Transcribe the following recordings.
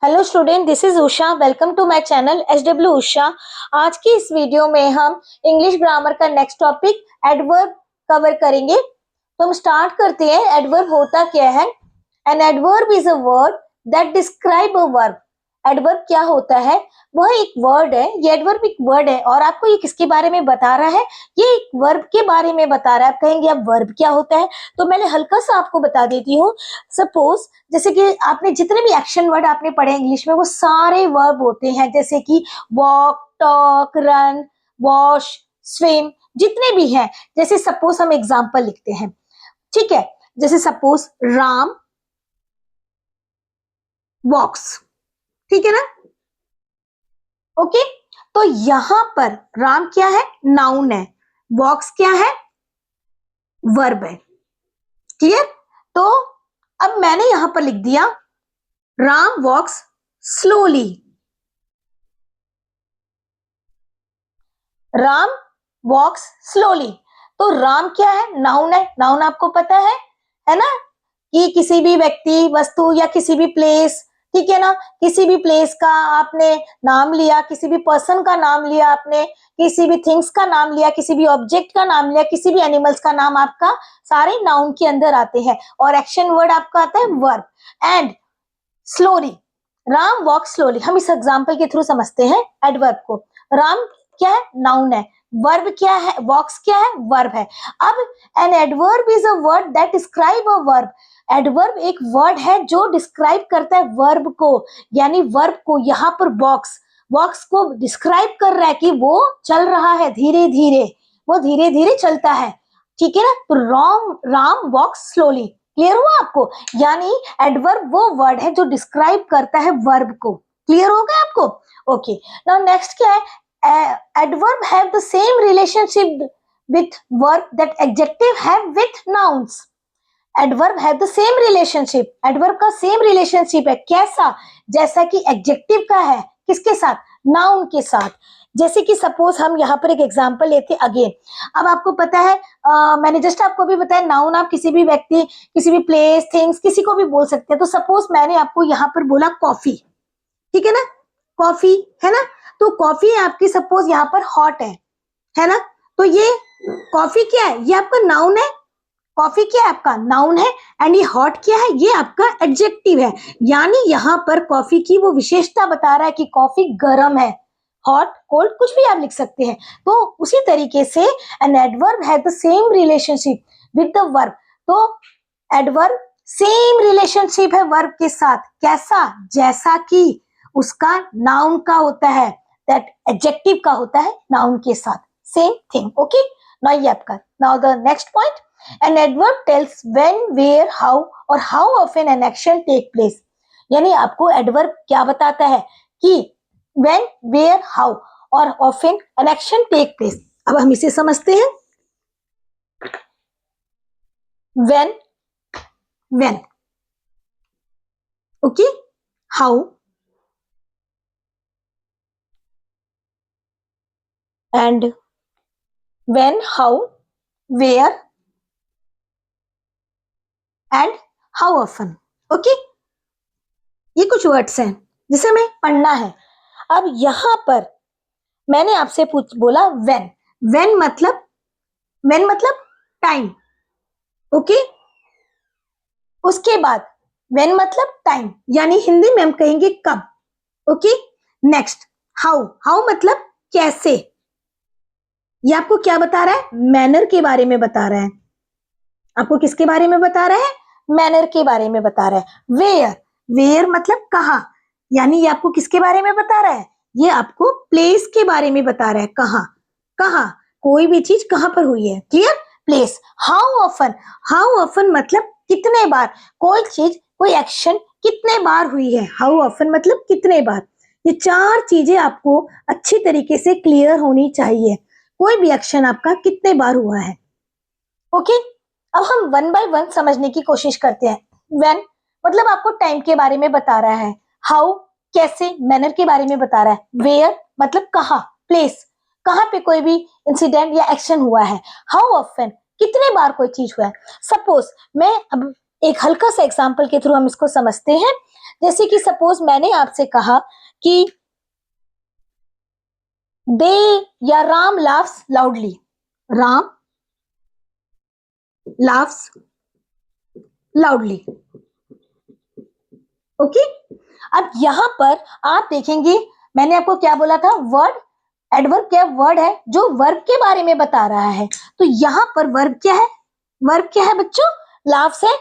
Hello student, this is Usha. Welcome to my channel SW Usha. आज की इस वीडियो में हम इंग्लिश ग्रामर का नेक्स्ट टॉपिक एडवर्ब कवर करेंगे। तो हम स्टार्ट करते हैं। एडवर्ब होता क्या है? An adverb is a word that describe a verb. Adverb क्या होता है? वह एक वर्ड है। ये एडवर्ब एक वर्ड है और आपको ये किसके बारे में बता रहा है? ये एक वर्ब के बारे में बता रहा है। आप कहेंगे अब वर्ब क्या होता है? तो मैंने हल्का सा आपको बता देती हूँ। सपोज जैसे कि आपने जितने भी एक्शन वर्ड आपने पढ़े इंग्लिश में वो सारे वर्ब होते हैं, जैसे कि walk, talk, run, wash, swim, जितने भी हैं। जैसे सपोज हम एग्जांपल लिखते हैं, ठीक है? जैसे सपोज राम वॉक्स, ठीक है ना? ओके, तो यहां पर राम क्या है? नाउन है। वॉक्स क्या है? वर्ब है। क्लियर? तो अब मैंने यहां पर लिख दिया राम वॉक्स स्लोली। राम वॉक्स स्लोली। तो राम क्या है? नाउन है। नाउन आपको पता है ना? कि किसी भी व्यक्ति, वस्तु या किसी भी प्लेस, ठीक है ना? किसी भी प्लेस का आपने नाम लिया, किसी भी पर्सन का नाम लिया आपने, किसी भी थिंग्स का नाम लिया, किसी भी ऑब्जेक्ट का नाम लिया, किसी भी एनिमल्स का नाम, आपका सारे नाउन के अंदर आते हैं। और एक्शन वर्ड आपका आता है verb. And slowly, Ram walk slowly, हम इस एग्जाम्पल के थ्रू समझते हैं एडवर्ब को। राम क्या है? नाउन है। वर्ब क्या है? वॉक्स क्या है? वर्ब है। अब an adverb is a word that describe a verb. Adverb एक वर्ड है जो डिस्क्राइब करता है वर्ब को, यानी वर्ब को। यहाँ पर वॉक्स को डिस्क्राइब कर रहा है कि वो चल रहा है धीरे धीरे, वो धीरे धीरे चलता है, ठीक है ना? तो राम वॉक्स स्लोली। क्लियर हुआ आपको? यानी एडवर्ब वो वर्ड है जो डिस्क्राइब करता है वर्ब को। क्लियर हो गया आपको? ओके, नाउ नेक्स्ट क्या है? Adverb have the same relationship with verb that adjective have with nouns. Adverb have the same relationship. Adverb का सेम रिलेशनशिप है। कैसा? जैसा कि एडजेक्टिव का है। किसके साथ? नाउन के साथ। जैसे कि सपोज हम यहाँ पर एक एग्जांपल लेते अगेन। अब आपको पता है, मैंने जस्ट आपको भी बताया, नाउन आप किसी भी व्यक्ति, किसी भी प्लेस, थिंग्स, किसी को भी बोल सकते हैं। तो सपोज मैंने आपको यहाँ पर बोला कॉफी, ठीक है ना? कॉफी है ना? तो कॉफी आपकी सपोज यहाँ पर हॉट है ना? तो ये कॉफी क्या है? ये आपका नाउन है। कॉफी क्या है? आपका नाउन है। एंड ये हॉट क्या है? ये आपका एडजेक्टिव है। यानी यहाँ पर कॉफी की वो विशेषता बता रहा है कि कॉफी गर्म है। हॉट, कोल्ड, कुछ भी आप लिख सकते हैं। तो उसी तरीके से an adverb has the same relationship with the verb. तो एडवर्ब सेम रिलेशनशिप है वर्ब के साथ। कैसा? जैसा कि उसका नाउन का होता है, दैट एडजेक्टिव का होता है नाउन के साथ। Same thing. ओके, नाउ ये आपका। Now the next point, an adverb tells when, where, how और how often an action take place। यानी आपको एडवर्ब क्या बताता है कि when, where, how और often an action take place। अब हम इसे समझते हैं। when, okay, how and when, how, where and how often. Okay, ये कुछ वर्ड्स हैं जिसे हमें पढ़ना है। अब यहां पर मैंने आपसे बोला व्हेन मतलब टाइम। ओके, उसके बाद व्हेन मतलब टाइम, यानी हिंदी में हम कहेंगे कब। ओके, नेक्स्ट हाउ मतलब कैसे। ये आपको क्या बता रहा है? मैनर के बारे में बता रहा है। आपको किसके बारे में बता रहा है? मैनर के बारे में बता रहा है। वेयर मतलब कहाँ, यानी ये आपको किसके बारे में बता रहा है? ये आपको प्लेस के बारे में बता रहा है। कहाँ कोई भी चीज कहाँ पर हुई है। क्लियर? प्लेस। हाउ ऑफन मतलब कितने बार कोई चीज, कोई एक्शन कितने बार हुई है। हाउ ऑफन मतलब कितने बार। ये चार चीजें आपको अच्छी तरीके से क्लियर होनी चाहिए। कोई भी एक्शन आपका कितने बार हुआ है। ओके, अब हम वन बाय वन समझने की कोशिश करते हैं। व्हेन मतलब आपको टाइम के बारे में बता रहा है। हाउ कैसे, मैनर के बारे में बता रहा है। वेयर मतलब कहाँ, प्लेस, कहाँ पे कोई भी इंसिडेंट या एक्शन हुआ है। हाउ ऑफन कितने बार कोई चीज हुआ है। सपोज मैं अब एक हल्का सा एग्जाम्पल के थ्रू हम इसको समझते हैं। जैसे कि सपोज मैंने आपसे कहा कि दे या Ram laughs loudly, Ram laughs loudly. Okay, अब यहां पर आप देखेंगे मैंने आपको क्या बोला था, वर्ड एडवर्ब क्या वर्ड है जो वर्ब के बारे में बता रहा है। तो यहां पर वर्ब क्या है, वर्ब क्या है बच्चों, लाफ्स है।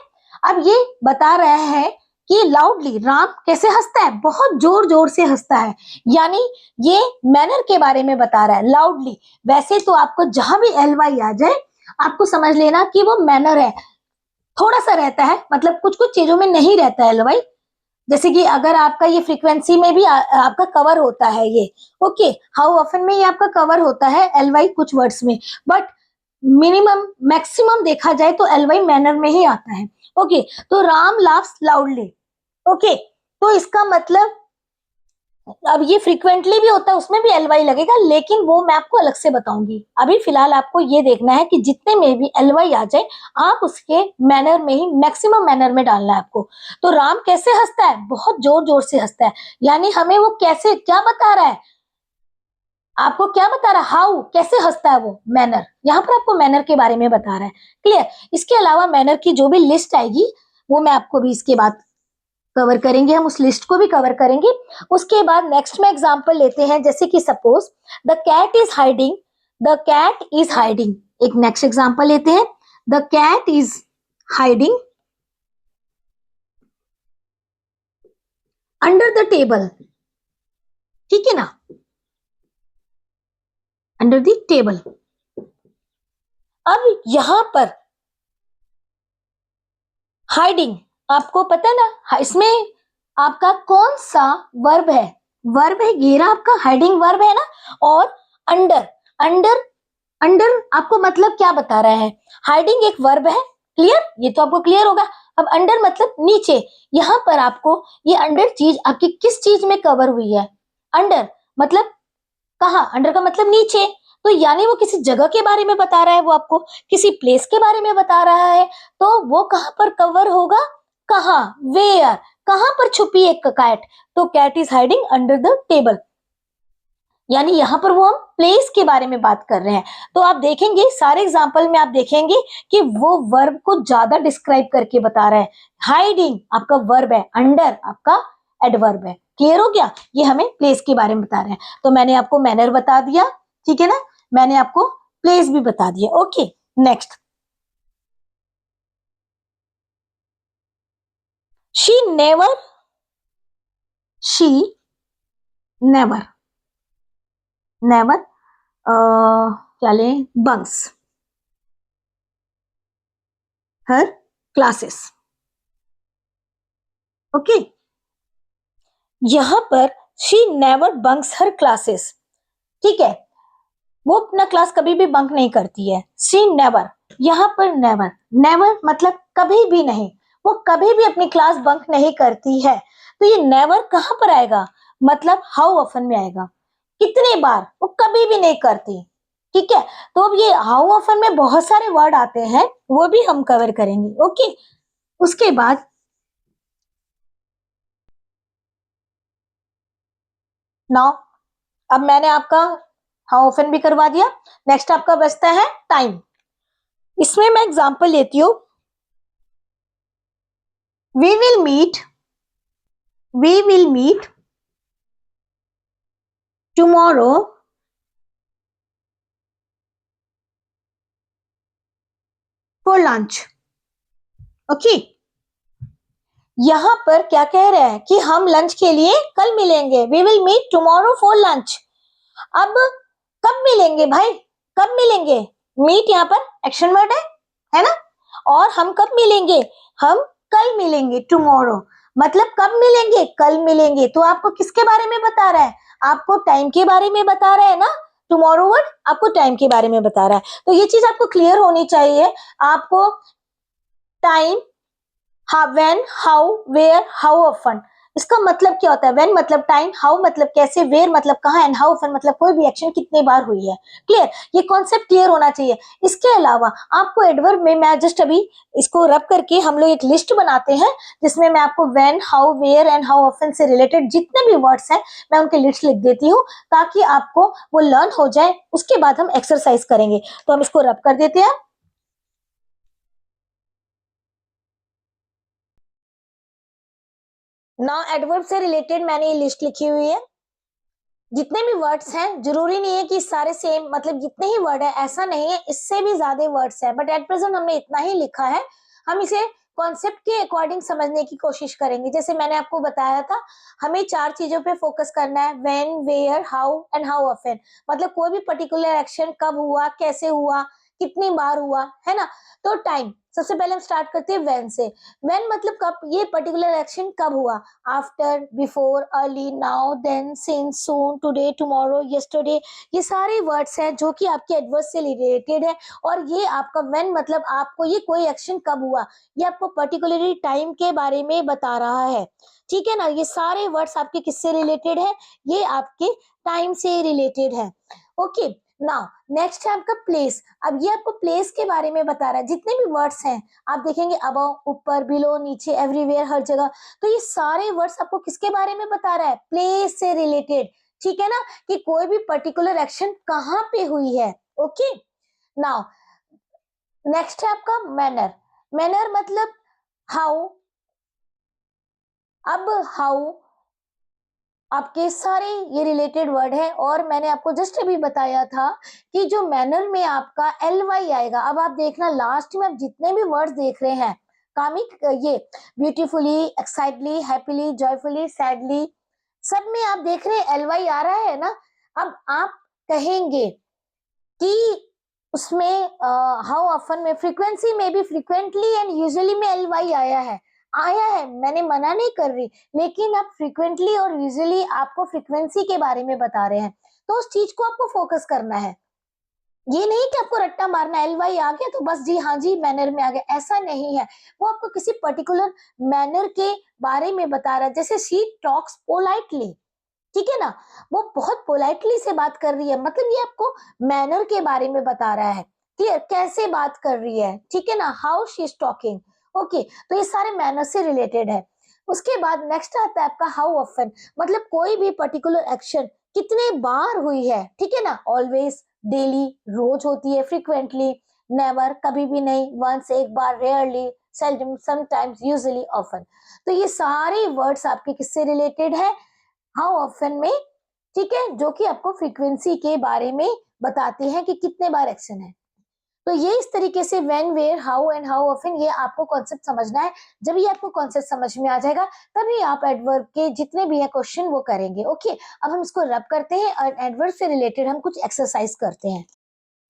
अब ये बता रहा है कि लाउडली राम कैसे हंसता है, बहुत जोर जोर से हंसता है, यानी ये मैनर के बारे में बता रहा है लाउडली। वैसे तो आपको जहां भी एलवाई आ जाए आपको समझ लेना कि वो मैनर है, थोड़ा सा रहता है, मतलब कुछ कुछ चीजों में नहीं रहता है एलवाई। जैसे कि अगर आपका ये फ्रीक्वेंसी में भी आपका कवर होता है ये, ओके, हाउ ऑफन में ये आपका कवर होता है एलवाई कुछ वर्ड्स में, बट मिनिमम मैक्सिमम देखा जाए तो एलवाई मैनर में ही आता है। ओके, तो राम लाफ्स लाउडली। ओके, तो इसका मतलब अब ये फ्रीक्वेंटली भी होता है उसमें भी एलवाई लगेगा, लेकिन वो मैं आपको अलग से बताऊंगी। अभी फिलहाल आपको ये देखना है कि जितने में भी एलवाई आ जाए आप उसके मैनर में ही, मैक्सिमम मैनर में डालना है आपको। तो राम कैसे हंसता है, बहुत जोर जोर से हंसता है, यानी हमें वो कैसे क्या बता रहा है, आपको क्या बता रहा है, हाउ कैसे हंसता है वो, मैनर, यहाँ पर आपको मैनर के बारे में बता रहा है। क्लियर, इसके अलावा मैनर की जो भी लिस्ट आएगी वो मैं आपको भी इसके बाद कवर करेंगे, हम उस लिस्ट को भी कवर करेंगे। उसके बाद नेक्स्ट में एग्जांपल लेते हैं, जैसे कि suppose the cat is hiding, the cat is hiding. एक नेक्स्ट एग्जांपल लेते हैं, the cat is hiding under the table. ठीक है ना, अंडर द टेबल। अब यहां पर हाइडिंग आपको पता है ना, इसमें आपका कौन सा वर्ब है, वर्ब है घेरा, आपका हाइडिंग वर्ब है ना, और अंडर, अंडर अंडर आपको मतलब क्या बता रहा है, हाइडिंग एक वर्ब है। क्लियर, ये तो आपको क्लियर होगा। अब अंडर मतलब नीचे, यहां पर आपको ये अंडर चीज आपकी किस चीज में कवर हुई है, अंडर मतलब कहा, अंडर का मतलब नीचे, तो यानी वो किसी जगह के बारे में बता रहा है, वो आपको किसी प्लेस के बारे में बता रहा है, तो वो कहां पर कवर होगा, कहां, वेयर, कहां पर छुपी है कैट, तो cat is hiding under the table, यानी यहां पर वो हम प्लेस के बारे में बात कर रहे हैं। तो आप देखेंगे सारे एग्जांपल में आप देखेंगे कि वो वर्ब को ज्यादा डिस्क्राइब करके बता रहा है। हाइडिंग आपका वर्ब है, अंडर आपका एडवर्ब है। क्लियर हो गया, ये हमें प्लेस के बारे में बता रहे हैं। तो मैंने आपको मैनर बता दिया, ठीक है ना, मैंने आपको प्लेस भी बता दिया। Okay, next, she never, she never, never क्या लें, बंक्स हर क्लासेस। ओके, यहां पर she never bunks her classes, ठीक है, वो अपना क्लास कभी भी बंक नहीं करती है। शी नेवर, यहां पर नेवर, नेवर मतलब कभी भी नहीं, वो कभी भी अपनी क्लास बंक नहीं करती है। तो ये नेवर कहां पर आएगा, मतलब हाउ ऑफन में आएगा, कितने बार, वो कभी भी नहीं करती। ठीक है, तो अब ये हाउ ऑफन में बहुत सारे वर्ड आते हैं, वो भी हम कवर करेंगे। ओके, उसके बाद नाउ, अब मैंने आपका हाउ ऑफन भी करवा दिया, नेक्स्ट आपका बचता है टाइम। इसमें मैं एग्जांपल लेती हूँ, we will meet, we will meet tomorrow for lunch. Okay, यहां पर क्या कह रहे हैं कि हम लंच के लिए कल मिलेंगे, we will meet tomorrow for lunch. अब कब मिलेंगे भाई, कब मिलेंगे, मीट यहाँ पर एक्शन वर्ड है ना, और हम कब मिलेंगे, हम कल मिलेंगे, टुमारो मतलब कब मिलेंगे, कल मिलेंगे। तो आपको किसके बारे में बता रहा है, आपको टाइम के बारे में बता रहा है ना, टुमारो वर्ड आपको टाइम के बारे में बता रहा है। तो ये चीज आपको क्लियर होनी चाहिए, आपको time, when, how, where, how often, इसका मतलब क्या होता है? व्हेन मतलब टाइम, हाउ मतलब कैसे, वेयर मतलब कहाँ, एंड हाउ ऑफन मतलब कोई भी एक्शन कितनी बार हुई है। क्लियर? ये कॉन्सेप्ट क्लियर होना चाहिए। इसके अलावा आपको एडवर्ब में मैं जस्ट अभी इसको रब करके हम लोग एक लिस्ट बनाते हैं जिसमें मैं आपको when, how, where and how often से रिलेटेड जितने भी वर्ड्स हैं मैं उनकी लिस्ट लिख देती हूँ ताकि आपको वो लर्न हो जाए। उसके बाद हम एक्सरसाइज करेंगे। तो हम इसको रब कर देते हैं। नाउ एडवर्ब से रिलेटेड मैंने ये लिस्ट लिखी हुई है। जितने भी वर्ड्स हैं, जरूरी नहीं है कि सारे सेम, मतलब जितने ही वर्ड है ऐसा नहीं है, इससे भी ज्यादा वर्ड्स है, बट एट प्रेजेंट हमने इतना ही लिखा है। हम इसे कॉन्सेप्ट के अकॉर्डिंग समझने की कोशिश करेंगे। जैसे मैंने आपको बताया था, हमें 4 चीजों पे फोकस करना है, when, where, how and how often. मतलब कोई भी पर्टिकुलर एक्शन कब हुआ, कैसे हुआ, कितनी बार हुआ, है ना। तो टाइम, सबसे पहले हम स्टार्ट करते हैं व्हेन से। व्हेन मतलब कब, ये पर्टिकुलर एक्शन कब हुआ। After, before, early, now, then, since, soon, today, tomorrow, yesterday, ये सारे वर्ड्स हैं जो कि आपके एडवर्ब से रिलेटेड है। और ये आपका व्हेन मतलब आपको ये कोई एक्शन कब हुआ, ये आपको पर्टिकुलरली टाइम के बारे में बता रहा है। ठीक है ना। ये सारे वर्ड्स आपके किससे रिलेटेड है? ये आपके टाइम से रिलेटेड है। ओके। नाउ नेक्स्ट है आपका प्लेस। अब ये आपको प्लेस के बारे में बता रहा है। जितने भी वर्ड्स हैं आप देखेंगे, अबव, ऊपर, बिलो, नीचे, एवरीवेयर, हर जगह, तो ये सारे वर्ड्स आपको किसके बारे में बता रहा है? प्लेस से रिलेटेड। ठीक है ना, कि कोई भी पर्टिकुलर एक्शन कहाँ पे हुई है। ओके। नाउ नेक्स्ट है आपका मैनर। मैनर मतलब हाउ। अब हाउ आपके सारे ये रिलेटेड वर्ड है। और मैंने आपको जस्ट अभी बताया था कि जो मैनर में आपका एल वाई आएगा। अब आप देखना लास्ट में आप जितने भी वर्ड्स देख रहे हैं, कामिक, ये ब्यूटीफुली, एक्साइटली, हैप्पीली, जॉयफुली, सैडली, सब में आप देख रहे हैं एल वाई आ रहा है ना। अब आप कहेंगे कि उसमें हाउ ऑफन में, फ्रीक्वेंसी में भी फ्रीक्वेंटली एंड यूजुअली में एल वाई आया है। आया है, मैंने मना नहीं कर रही, लेकिन आप फ्रीक्वेंटली और यूजुअली आपको फ्रीक्वेंसी के बारे में बता रहे हैं, तो उस चीज को आपको फोकस करना है। ये नहीं कि आपको रट्टा मारना, एल वाई आ गया तो बस जी हाँ जी मैनर में आ गया, ऐसा नहीं है। वो आपको किसी पर्टिकुलर मैनर के बारे में बता रहा है। जैसे शी टॉक्स पोलाइटली, ठीक है ना, वो बहुत पोलाइटली से बात कर रही है, मतलब ये आपको मैनर के बारे में बता रहा है। क्लियर? कैसे बात कर रही है, ठीक है ना, how she is talking. Okay, तो ये सारे मैनर से रिलेटेड है। उसके बाद नेक्स्ट आता है आपका हाउ ऑफन, मतलब कोई भी पर्टिकुलर एक्शन कितने बार हुई है। ठीक है ना, ऑलवेज, डेली, रोज होती है, फ्रीक्वेंटली, नेवर, कभी भी नहीं, वंस, एक बार, rarely, seldom, sometimes, usually, often. तो ये सारे वर्ड्स आपके किससे रिलेटेड है? हाउ ऑफन में। ठीक है, जो कि आपको फ्रीक्वेंसी के बारे में बताते हैं कि कितने बार एक्शन है। तो ये इस तरीके से when, where, how and how often, ये आपको कॉन्सेप्ट समझना है। जब ये आपको कॉन्सेप्ट समझ में आ जाएगा तभी आप एडवर्ब के जितने भी है क्वेश्चन वो करेंगे। ओके, अब हम इसको रब करते हैं और एडवर्ब से रिलेटेड हम कुछ एक्सरसाइज करते हैं।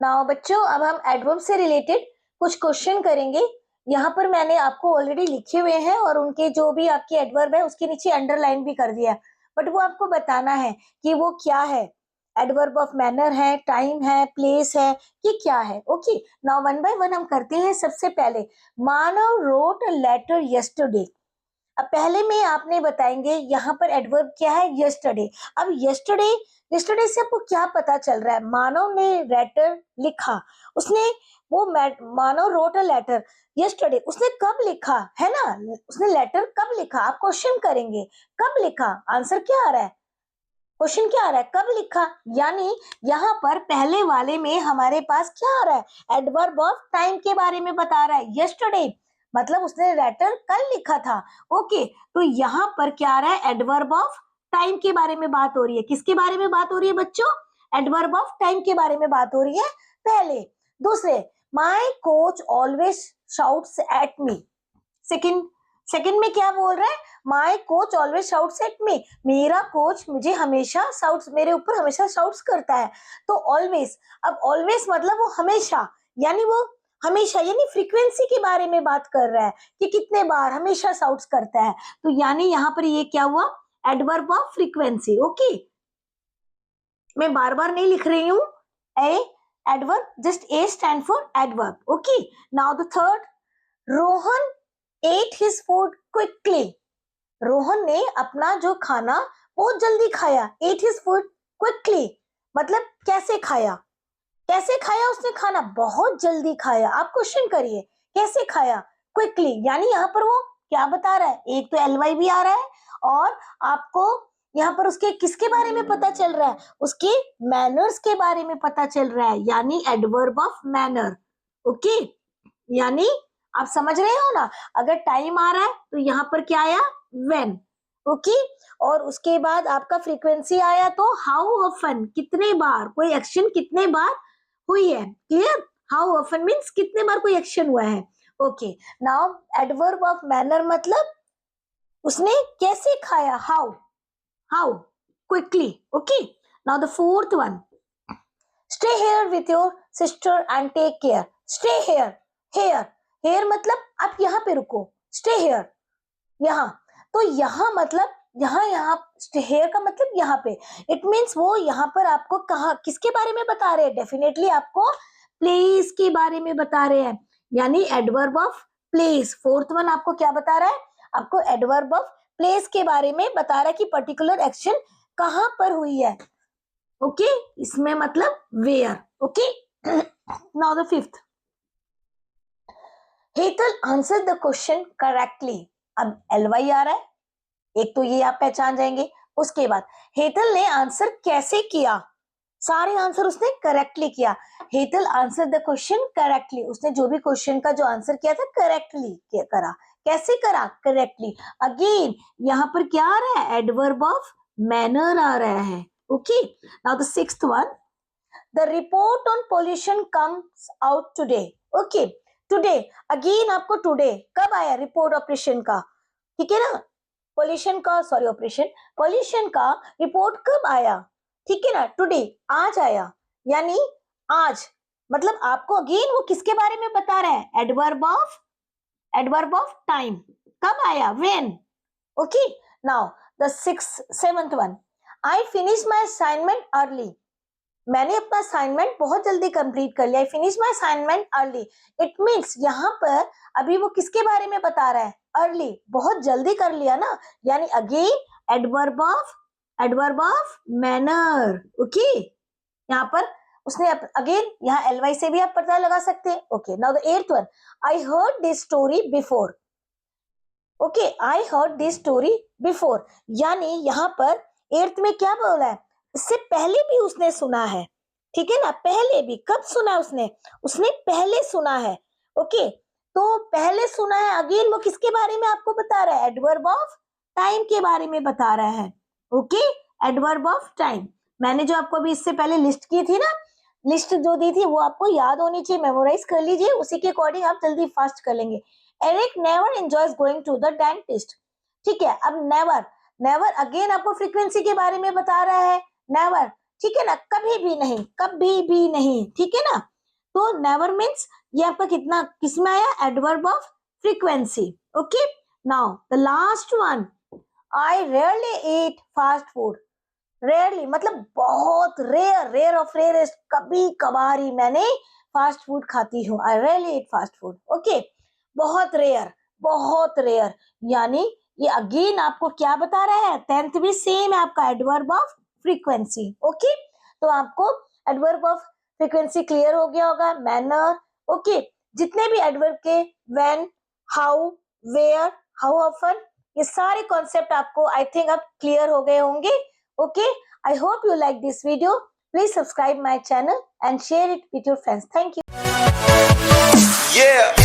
नाउ बच्चों, अब हम एडवर्ब से रिलेटेड कुछ क्वेश्चन करेंगे। यहाँ पर मैंने आपको ऑलरेडी लिखे हुए हैं और उनके जो भी आपके एडवर्ब है उसके नीचे अंडरलाइन भी कर दिया, बट वो आपको बताना है कि वो क्या है। एडवर्ब ऑफ मैनर है, टाइम है, प्लेस है, ये क्या है। Okay, now one by one हम करते हैं। सबसे पहले, मानव रोट अ लेटर यस्टरडे। अब पहले में आपने बताएंगे यहाँ पर एडवर्ब क्या है? यस्टरडे। अब यस्टरडे, यस्टरडे से आपको क्या पता चल रहा है? मानव ने लेटर लिखा, उसने वो मानव रोट अ लेटर यस्टरडे, उसने कब लिखा है ना, उसने लेटर कब लिखा। आप क्वेश्चन करेंगे कब लिखा, आंसर क्या आ रहा है, क्वेश्चन क्या आ रहा है, कब लिखा। यानी यहाँ पर पहले वाले में हमारे पास क्या आ रहा है? एडवर्ब ऑफ टाइम के बारे में बता रहा है, यस्टरडे, मतलब उसने लेटर कल लिखा था। ओके, तो यहाँ पर क्या आ रहा है? एडवर्ब ऑफ टाइम के बारे में बात हो रही है। किसके बारे में बात हो रही है बच्चों? एडवर्ब ऑफ टाइम के बारे में बात हो रही है पहले। दूसरे, my coach always shouts at me. Second, second में क्या बोल रहा है? My coach always shouts at me, मेरा कोच मुझे हमेशा शाउट्स, मेरे ऊपर हमेशा शाउट्स करता है। तो ऑलवेज, अब ऑलवेज मतलब वो हमेशा, यानी वो हमेशा, यानी फ्रीक्वेंसी के बारे में बात कर रहा है कि कितने बार हमेशा शाउट्स करता है। तो यानी यहाँ पर ये क्या हुआ? Adverb of frequency. ओके, मैं बार बार नहीं लिख रही हूँ a adverb, just a stand for adverb. Okay, now the third, Rohan ate his food quickly. Rohan ने अपना जो खाना बहुत जल्दी खाया, ate his food quickly, मतलब कैसे खाया, कैसे खाया उसने खाना, बहुत जल्दी खाया। आप क्वेश्चन करिए कैसे खाया, क्विकली, यानी यहाँ पर वो क्या बता रहा है, एक तो एलवाई भी आ रहा है और आपको यहाँ पर उसके किसके बारे में पता चल रहा है, उसके मैनर्स के बारे में पता चल रहा है, यानी एडवर्ब ऑफ मैनर। ओके, यानी आप समझ रहे हो ना, अगर टाइम आ रहा है तो यहाँ पर क्या आया, व्हेन। ओके, और उसके बाद आपका फ्रीक्वेंसी आया तो हाउ ऑफन, कितने बार, कोई एक्शन कितने बार हुई है, क्लियर। हाउ ऑफन मीन्स कितने बार कोई एक्शन हुआ है। Okay, now adverb of manner मतलब उसने कैसे खाया, how, how quickly. Okay, now the fourth one, stay here with your sister and take care. Stay here, here, here मतलब आप यहाँ पे रुको, स्टे हियर, यहाँ, तो यहाँ मतलब यहाँ, यहाँ हेयर का मतलब यहाँ पे, इट मीन्स वो यहाँ पर आपको कहा किसके बारे में बता रहे हैं, डेफिनेटली आपको प्लेस के बारे में बता रहे हैं, यानी adverb of place. Fourth one आपको क्या बता रहा है, आपको एडवर्ब ऑफ प्लेस के बारे में बता रहा है कि पर्टिकुलर एक्शन कहां पर हुई है। ओके, इसमें मतलब where. Okay, now the fifth, Hetal answer the question correctly. अब एलवाई आ रहा है, एक तो ये आप पहचान जाएंगे, उसके बाद हेतल ने आंसर कैसे किया, सारे आंसर उसने करेक्टली किया। Hetal answer the question correctly, उसने जो भी क्वेश्चन का जो आंसर किया था करेक्टली करा, कैसे करा, करेक्टली। अगेन यहाँ पर क्या आ रहा है, एडवर्ब ऑफ मैनर आ रहा है। Okay, now the sixth one, the report on pollution comes out today. Okay, today, again आपको टुडे कब आया, रिपोर्ट ऑपरेशन का, ठीक है ना, पोल्यूशन का, सॉरी ऑपरेशन, पोल्यूशन का रिपोर्ट कब आया, ठीक है ना, टुडे, आज आया, यानी आज, मतलब आपको अगेन वो किसके बारे में बता रहा है, एडवर्ब ऑफ टाइम, कब आया, when. Okay, now the seventh one, I finish my assignment early. मैंने अपना असाइनमेंट बहुत जल्दी कंप्लीट कर लिया, I finish my assignment early. It means यहाँ पर अभी वो किसके बारे में बता रहा है, अर्ली, बहुत जल्दी कर लिया ना, यानी again adverb of manner. Okay, यहाँ पर उसने अगेन यहाँ एलवाई से भी आप पता लगा सकते हैं। Okay, now the eighth one, I heard this story before. Okay, I heard this story before, यानी यहाँ पर एट्थ में क्या बोला है, इससे पहले भी उसने सुना है, ठीक है ना, पहले भी, कब सुना उसने पहले सुना है। ओके, तो पहले सुना है, अगेन वो किसके बारे में आपको बता रहा है, एडवर्ब ऑफ टाइम के बारे में बता रहा है। ओके, एडवर्ब ऑफ टाइम, मैंने जो आपको अभी इससे पहले लिस्ट की थी ना, लिस्ट जो दी थी वो आपको याद होनी चाहिए, मेमोराइज कर लीजिए, उसी के अकॉर्डिंग आप जल्दी फास्ट कर लेंगे। Eric never enjoys going to the dentist. ठीक है, अब नेवर अगेन आपको फ्रीक्वेंसी के बारे में बता रहा है, नेवर, ठीक है ना, कभी भी नहीं, ठीक है ना। तो नेवर मीन्स ये आपका कितना किसमें आया, adverb of frequency. Okay, now the last one, I rarely eat fast food. Rarely मतलब बहुत रेयर ऑफ रेयरेस्ट, कभी कभार ही मैंने फास्ट फूड खाती हूँ, आई rarely eat fast food. Okay, बहुत रेयर, यानी ये अगेन आपको क्या बता रहा है, टेंथ भी सेम है आपका, एडवर्ब ऑफ फ्रीक्वेंसी। ओके, तो आपको एडवर्ब ऑफ फ्रीक्वेंसी क्लियर हो गया होगा, मैनर। ओके, जितने भी एडवर्ब के when, how, where, how often, ये सारे कॉन्सेप्ट आपको आई थिंक अब क्लियर हो गए होंगे। Okay, I hope you like this video, please subscribe my channel and share it with your friends. Thank you. Yeah.